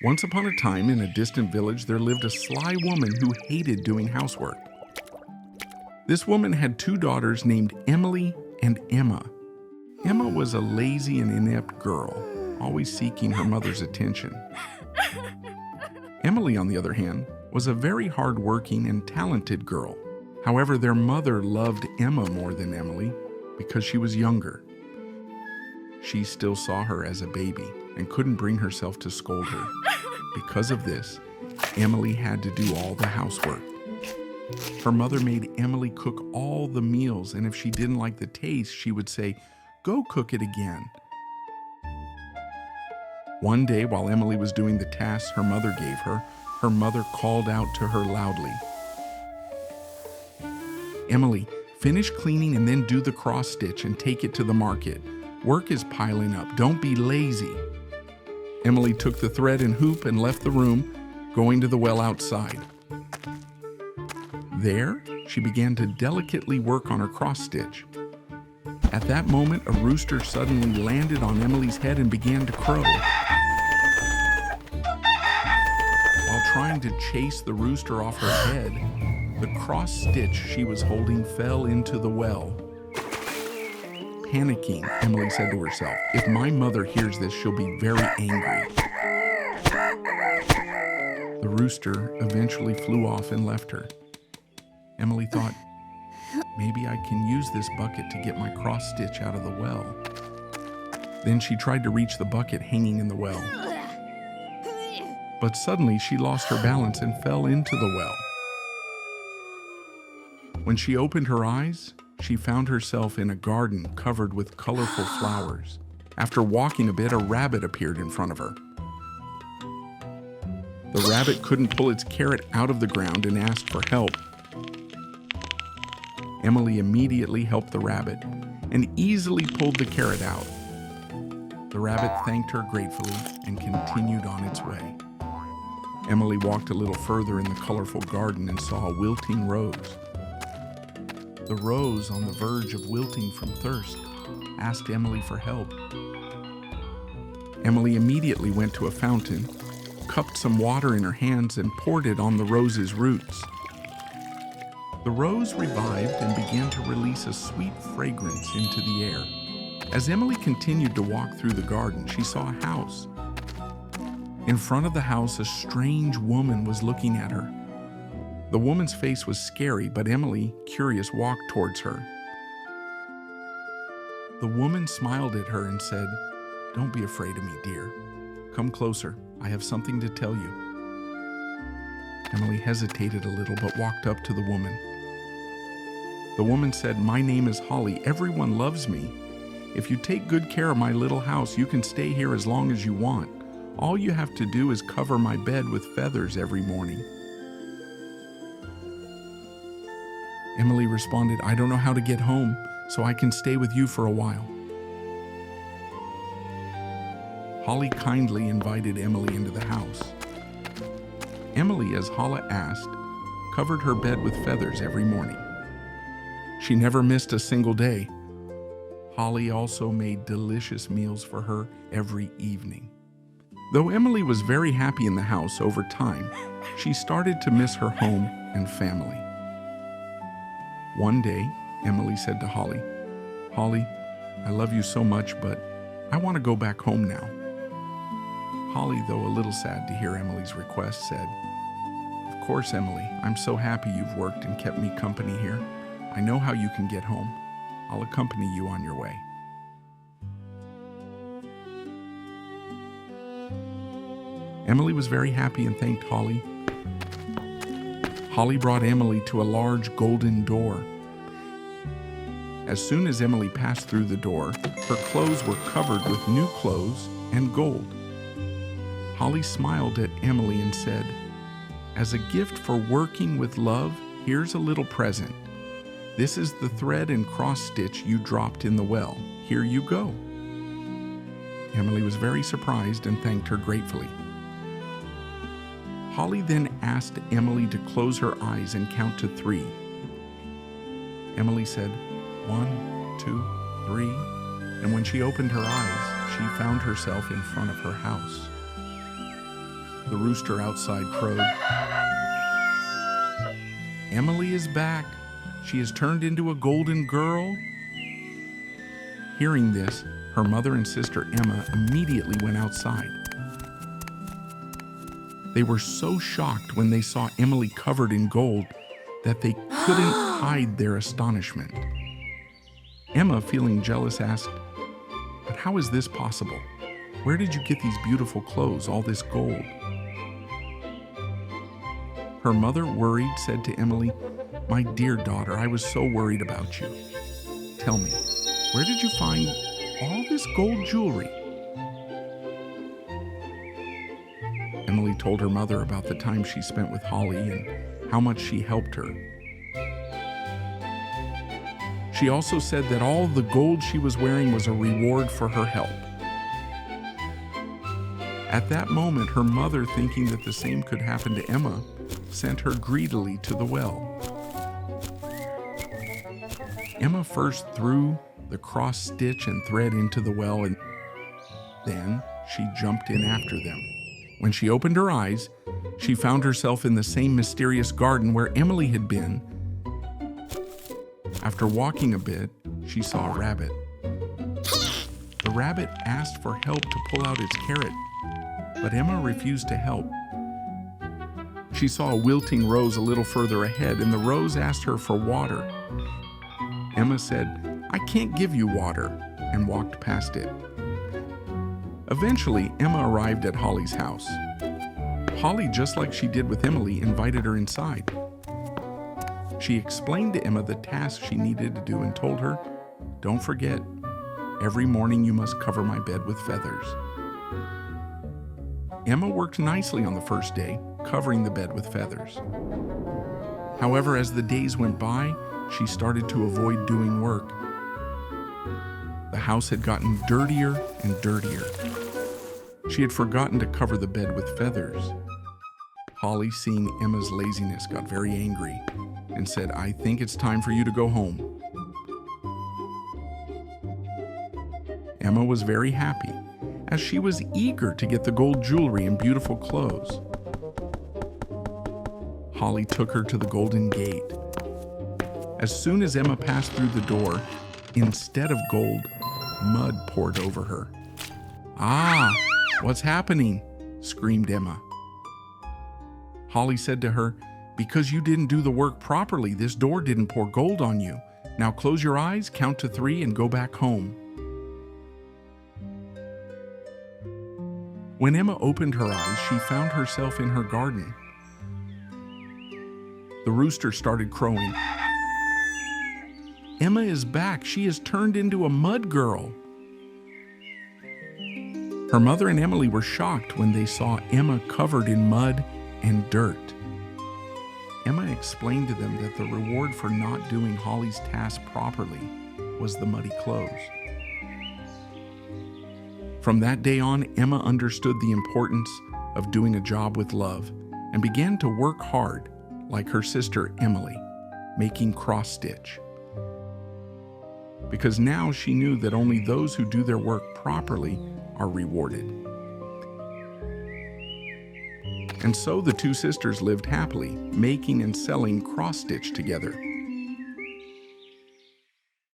Once upon a time, in a distant village, there lived a sly woman who hated doing housework. This woman had two daughters named Emily and Emma. Emma was a lazy and inept girl, always seeking her mother's attention. Emily, on the other hand, was a very hard-working and talented girl. However, their mother loved Emma more than Emily because she was younger. She still saw her as a baby and couldn't bring herself to scold her. Because of this, Emily had to do all the housework. Her mother made Emily cook all the meals, and if she didn't like the taste, she would say, "Go cook it again." One day, while Emily was doing the tasks her mother gave her mother called out to her loudly, "Emily, finish cleaning and then do the cross stitch and take it to the market. Work is piling up. Don't be lazy." Emily took the thread and hoop and left the room, going to the well outside. There, she began to delicately work on her cross stitch. At that moment, a rooster suddenly landed on Emily's head and began to crow. While trying to chase the rooster off her head, the cross stitch she was holding fell into the well. Panicking, Emily said to herself, "If my mother hears this, she'll be very angry." The rooster eventually flew off and left her. Emily thought, "Maybe I can use this bucket to get my cross stitch out of the well." Then she tried to reach the bucket hanging in the well. But suddenly she lost her balance and fell into the well. When she opened her eyes, she found herself in a garden covered with colorful flowers. After walking a bit, a rabbit appeared in front of her. The rabbit couldn't pull its carrot out of the ground and asked for help. Emily immediately helped the rabbit and easily pulled the carrot out. The rabbit thanked her gratefully and continued on its way. Emily walked a little further in the colorful garden and saw a wilting rose. The rose, on the verge of wilting from thirst, asked Emily for help. Emily immediately went to a fountain, cupped some water in her hands, and poured it on the rose's roots. The rose revived and began to release a sweet fragrance into the air. As Emily continued to walk through the garden, she saw a house. In front of the house, a strange woman was looking at her. The woman's face was scary, but Emily, curious, walked towards her. The woman smiled at her and said, "Don't be afraid of me, dear. Come closer. I have something to tell you." Emily hesitated a little but walked up to the woman. The woman said, "My name is Holle. Everyone loves me. If you take good care of my little house, you can stay here as long as you want. All you have to do is cover my bed with feathers every morning." Emily responded, "I don't know how to get home, so I can stay with you for a while." Holle kindly invited Emily into the house. Emily, as Holle asked, covered her bed with feathers every morning. She never missed a single day. Holle also made delicious meals for her every evening. Though Emily was very happy in the house, over time, she started to miss her home and family. One day, Emily said to Holle, "Holle, I love you so much, but I want to go back home now." Holle, though a little sad to hear Emily's request, said, "Of course, Emily, I'm so happy you've worked and kept me company here. I know how you can get home. I'll accompany you on your way." Emily was very happy and thanked Holle. Holle brought Emily to a large golden door. As soon as Emily passed through the door, her clothes were covered with new clothes and gold. Holle smiled at Emily and said, "As a gift for working with love, here's a little present. This is the thread and cross stitch you dropped in the well. Here you go." Emily was very surprised and thanked her gratefully. Holle then asked Emily to close her eyes and count to 3. Emily said, 1, 2, 3, and when she opened her eyes, she found herself in front of her house. The rooster outside crowed. Emily is back. She has turned into a golden girl. Hearing this, her mother and sister Emma immediately went outside. They were so shocked when they saw Emily covered in gold that they couldn't hide their astonishment. Emma, feeling jealous, asked, "But how is this possible? Where did you get these beautiful clothes, all this gold?" Her mother, worried, said to Emily, "My dear daughter, I was so worried about you. Tell me, where did you find all this gold jewelry?" Emily told her mother about the time she spent with Holle and how much she helped her. She also said that all the gold she was wearing was a reward for her help. At that moment, her mother, thinking that the same could happen to Emma, sent her greedily to the well. Emma first threw the cross stitch and thread into the well, and then she jumped in after them. When she opened her eyes, she found herself in the same mysterious garden where Emily had been. After walking a bit, she saw a rabbit. The rabbit asked for help to pull out its carrot, but Emma refused to help. She saw a wilting rose a little further ahead, and the rose asked her for water. Emma said, "I can't give you water," and walked past it. Eventually, Emma arrived at Holle's house. Holle, just like she did with Emily, invited her inside. She explained to Emma the task she needed to do and told her, "Don't forget, every morning you must cover my bed with feathers." Emma worked nicely on the first day, covering the bed with feathers. However, as the days went by, she started to avoid doing work. The house had gotten dirtier and dirtier. She had forgotten to cover the bed with feathers. Holle, seeing Emma's laziness, got very angry and said, "I think it's time for you to go home." Emma was very happy, as she was eager to get the gold jewelry and beautiful clothes. Holle took her to the golden gate. As soon as Emma passed through the door, instead of gold, mud poured over her. "Ah, what's happening?" screamed Emma. Holle said to her, "Because you didn't do the work properly, this door didn't pour gold on you. Now close your eyes, count to 3, and go back home." When Emma opened her eyes, she found herself in her garden. The rooster started crowing. Emma is back. She has turned into a mud girl. Her mother and Emily were shocked when they saw Emma covered in mud and dirt. Emma explained to them that the reward for not doing Holle's task properly was the muddy clothes. From that day on, Emma understood the importance of doing a job with love and began to work hard, like her sister Emily, making cross-stitch. Because now she knew that only those who do their work properly are rewarded. And so the two sisters lived happily, making and selling cross-stitch together.